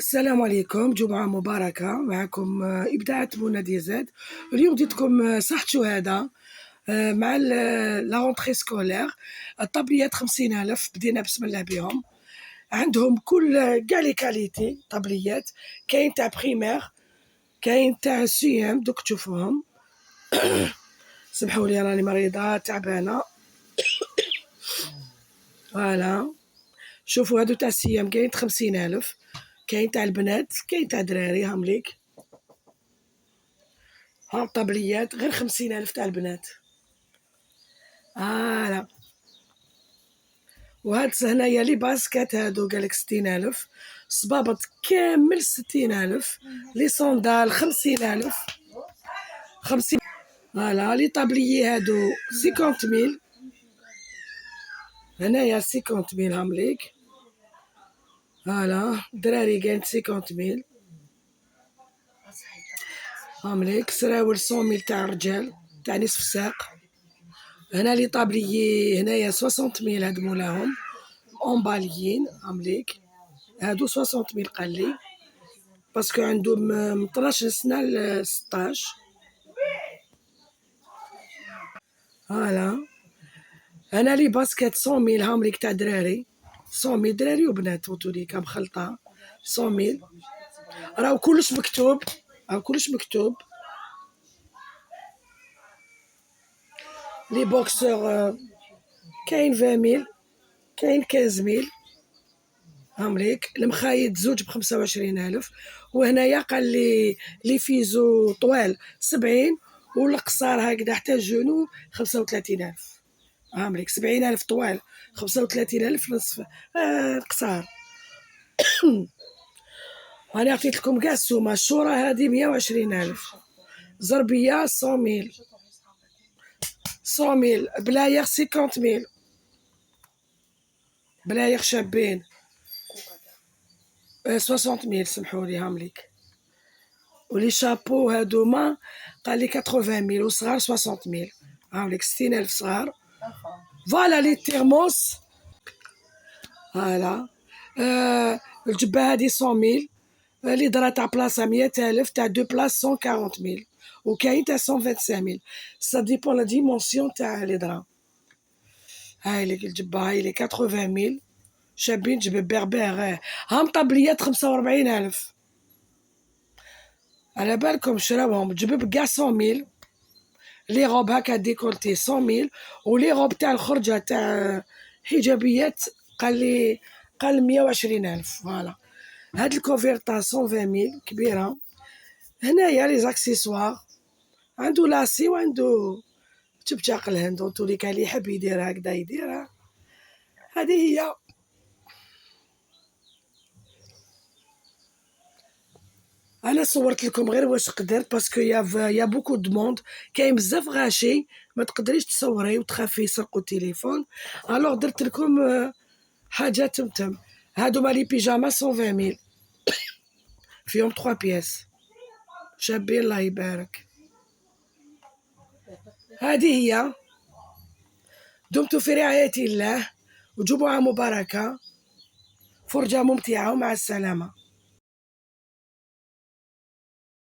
السلام عليكم، جمعة مباركة. معكم إبداعات منى دي زاد. اليوم جيتكم صحة شهادة مع لا غونتخي سكولير. الطابليات 50,000 بدينا بسم الله بهم. عندهم كل كاع لي كاليتي طابليات، كاين تاع بريمير، كاين تاع سيام دوك تشوفوهم. سمحولي راني مريضة تعبانة. فوالا شوفوا هادو تاع سيام كاين 50,000، كاين تاع البنات، كاين تاع دراري. هامليك ها الطابليات غير 50,000 تاع البنات. فوالا وهاد هنايا لي باسكات هادو قالك 60,000، صبابط كامل 60,000، لي صوندال 50,000. 50. فوالا لي طابليي هادو 50,000، هنايا 50,000 هامليك. فوالا دراري كاين 50,000 هامليك. سراول 100,000 تاع الرجال تاع نصف ساق. هنا لي طابليي هنايا 60,000 هاد مولاهم اونباليين هامليك. هادو 60,000 قالي باسكو عندهم من 12 سنة ل 16. فوالا انا لي باسكيت 100,000 هامليك تاع دراري، 100,000 دراري وبنات وتوليكا مخلطة. 100,000 راهو كلش مكتوب، راهو كلش مكتوب. لي بوكسور كاين 20,000، كاين 15,000 هامليك. المخايد زوج ب25,000. وهنايا قال لي فيزو طوال 70، والقصار هكذا حتى الجنو 35,000 هامليك. 70,000 طوال، 35,000 نصف القصار. أنا عطيت لكم كاع السومة. الشورى هادي 120,000، زربية 100,000، 100,000 بلايغ 50,000، بلايغ شابين 60,000 سمحولي هامليك. ولي شابو هادوما قالي 80,000، وصغار 60,000 هامليك. 60,000 صغار. فوالا لي تيرموس. فوالا الجبة هادي 100,000. لي درا تاع بلاصة 100,000، تاع دو بلاص 140,000، وكاين تاع 125,000. سا ديبون لا ديمونسيون تاع لي درا. هاي ليك الجبة، هاي لي 80,000 شابين جبب بيغ. هام طابليات 45,000. على بالكم شراوهم جبب كاع 100,000. لي غوب هاكا ديكولتي 100,000، ولي غوب تاع الخرجة تاع حجابيات قال 120,000. فوالا هاد الكوفيرطا 120,000 كبيرة. هنايا لي زاكسيسوار عندو لاسي وعندو تبتاق الهند وتوليكا اللي يحب يديرها هكدا يديرها. هادي هي. انا صورت لكم غير واش قدرت باسكو يا بوكو دوموند، كاين بزاف غاشي ما تقدريش تصوري وتخافي يسرقوا التليفون. الوغ درت لكم حاجه تمتم. هادو مالي بيجاما 120,000 فيهم 3 بياس شابين الله يبارك. هذه هي. دمتم في رعاية الله، وجمعة مباركة، فرجة ممتعة، ومع السلامة.